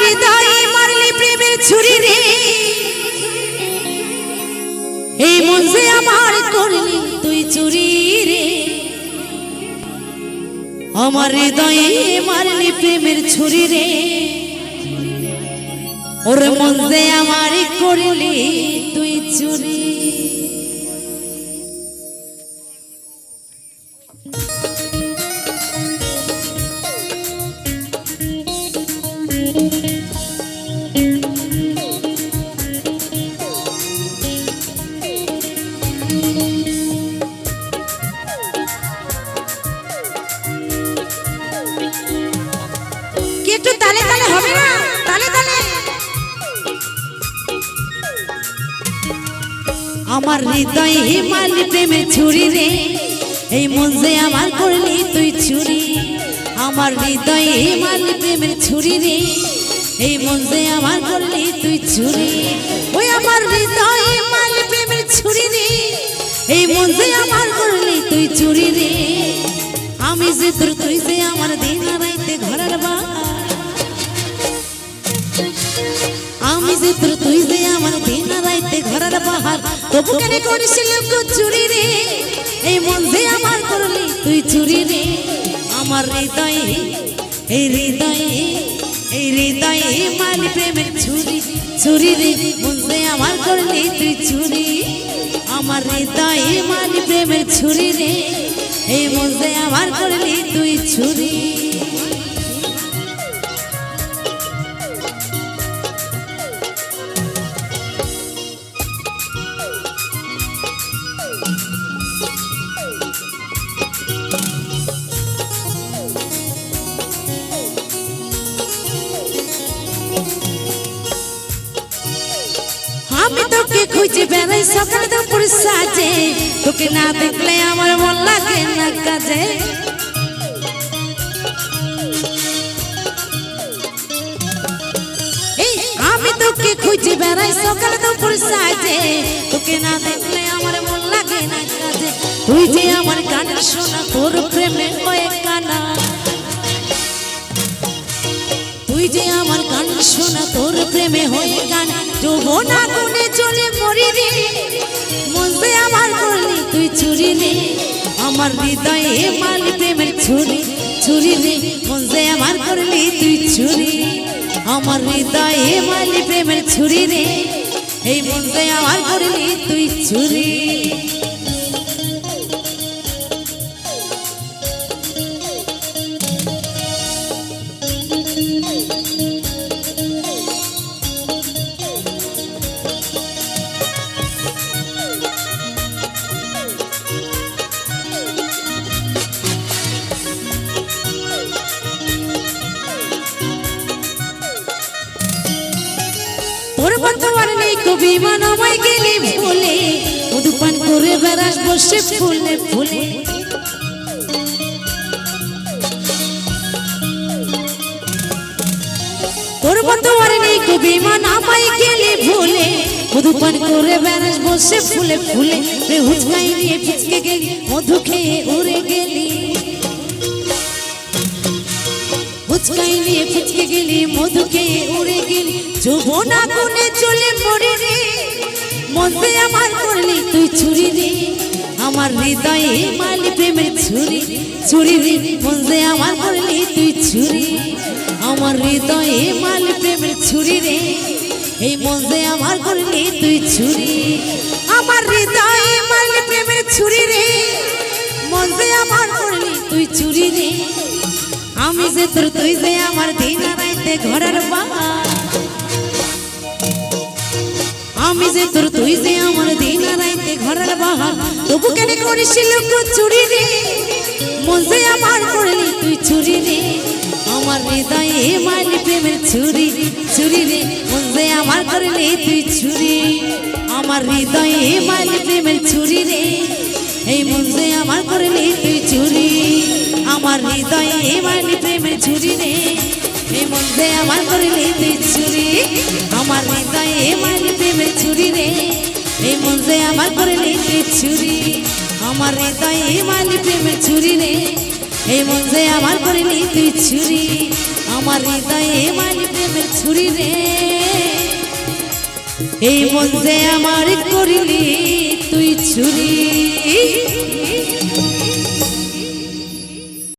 হৃদয়ে মারলি প্রেমের ছুরি রে এই মন যে আমার করলি তুই চুরি রে আমার হৃদয়ে মারলি প্রেমের ছুরি রে ওর মন যে আমার করলি তুই চুরি একটু তালে তালে হবে না তালে তালে আমার হৃদয়ে মারলি প্রেমের ছুরি রে এই মন যে আমার করলি তুই চুরি আমার হৃদয়ে মারলি প্রেমের ছুরি রে এই মন যে আমার করলি তুই চুরি ওই আমার হৃদয়ে মারলি প্রেমের ছুরি রে এই মন যে আমার করলি তুই চুরি রে আমি যে তোর তুই যে আমার দিন রাইতে ঘরের বাহার আমি যে তোর তুই যে আমার দিন রাইতে ঘরের বাহার তবু কেন করেছিল চুরি রে এই মন যে আমার করলি তুই চুরি রে আমার হৃদয়ে এই হৃদয়ে মারলি প্রেমের ছুরি চুরি রে মন যে আমার করলি তুই চুরি আমার হৃদয়ে মারলি প্রেমের ছুরি রে এই মন যে আমার করলি তুই চুরি আমি তোকে খুঁজে বেড়াই সকাল দুপুর সাজে তোকে না দেখলে আমার মন লাগে না কাজে আমি তোকে খুঁজে বেড়াই সকাল দুপুর সাজে তোকে না দেখলে আমার মন লাগে না কাজে তুই যে আমার গানের শোনা তোর প্রেমে হয়ে কানা তুই যে আমার গান শোনা তোর প্রেমে হয়ে গান যৌবন আগুনে চলে মরি রে মন যে আমার করলি তুই চুরি রে আমার হৃদয়ে মারলি প্রেমের ছুরি ছুরি রে মন যে আমার করলি তুই চুরি আমার হৃদয়ে মারলি প্রেমের ছুরি রে এই মন যে আমার করলি তুই চুরি বর্তমান নেই কবি মানবাই গেলি ভুলে মধুপান করে বেড়াস বসে ফুলে ফুলে তোর বর্তমান নেই কবি মানবাই গেলি ভুলে মধুপান করে বেড়াস বসে ফুলে ফুলে হুচকাই নিয়ে পিছকে গেলি মধু খেয়ে উড়ে গেলি হুচকাই নিয়ে পিছকে গেলি মধু খেয়ে উড়ে গেলি যৌবন আগুনে চলে মরে রে মন যে আমার করলি তুই চুরি রে আমার হৃদয়ে মারলি প্রেমের ছুরি ছুরি রে মন যে আমার করলি তুই চুরি আমার হৃদয়ে মারলি প্রেমের ছুরি রে এই মন যে আমার করলি তুই চুরি আমার হৃদয়ে মারলি প্রেমের ছুরি রে মন যে আমার করলি তুই চুরি রে আমি যে তোর তুই যে আমার দিন রাইতে ঘরের বাহার আমি যে তোর তুই যে আমার দিন রাইতে ঘরের বাহার তবু কেন করেছিল চুরি রে মন যে আমার করলি তুই চুরি রে আমার হৃদয়ে মারলি প্রেমের ছুরি ছুরি রে মন যে আমার করলি তুই চুরি আমার হৃদয়ে মারলি প্রেমের ছুরি রে এই মন যে আমার করলি তুই চুরি আমার হৃদয়ে মারলি প্রেমের ছুরি রে এই মন যে আমার করলি তুই চুরি আমার হৃদয়ে মারলি প্রেমের ছুরি রে এই মন যে আমার করলি তুই চুরি আমার হৃদয়ে মারলি প্রেমের ছুরি রে এই মন যে আমার করলি তুই চুরি আমার আমার হৃদয়ে মাইল প্রেমের ছুরি রে এই মন যে আমার করিলি তুই ছুরি